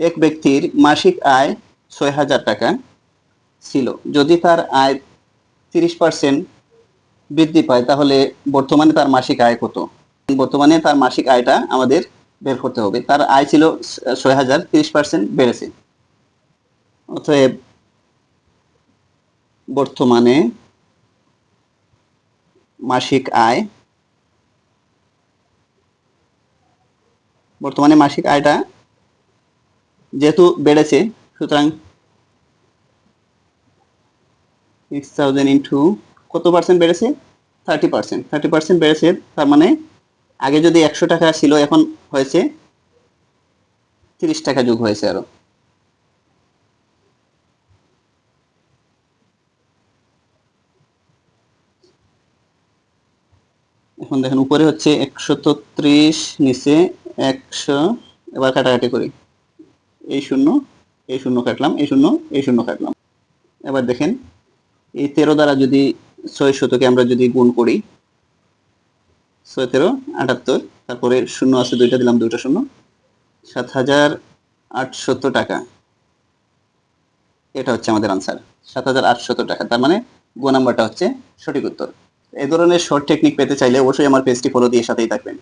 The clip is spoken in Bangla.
এক ব্যক্তির মাসিক আয় ৬,০০০ টাকা ছিল। যদি তার আয় ৩০% বৃদ্ধি পায় তাহলে বর্তমানে তার মাসিক আয় কত? বর্তমানে তার মাসিক আয়টা আমাদের বের করতে হবে। তার আয় ছিল ৬,০০০, ৩০% বেড়েছে। অতএব বর্তমানে মাসিক আয়টা যেহেতু বেড়েছে, সুতরাং 6,000 ইন্টু কত পার্সেন্ট বেড়েছে? 30%। 30% বেড়েছে, তার মানে আগে যদি ১০০ টাকা ছিল, এখন হয়েছে ৩০ টাকা যোগ হয়েছে আরো। এখন দেখেন উপরে হচ্ছে ১৩৩, নিচে ১০০। এবার কাটাকাটি করি, এই শূন্য এই শূন্য কাটলাম, এই শূন্য এই শূন্য কাটলাম। এবার দেখেন এই ১৩ দ্বারা যদি ৬০০কে আমরা যদি গুণ করি, ৬-১৩ = ৭৮, তারপরে শূন্য আছে দুইটা, দিলাম দুইটা শূন্য, ৭,৮০০ টাকা। এটা হচ্ছে আমাদের আনসার, ৭,৮০০ টাকা। তার মানে গ নাম্বারটা হচ্ছে সঠিক উত্তর। এই ধরনের শর্ট টেকনিক পেতে চাইলে অবশ্যই আমার পেজটি ফলো দিয়ে সাথেই থাকবেন।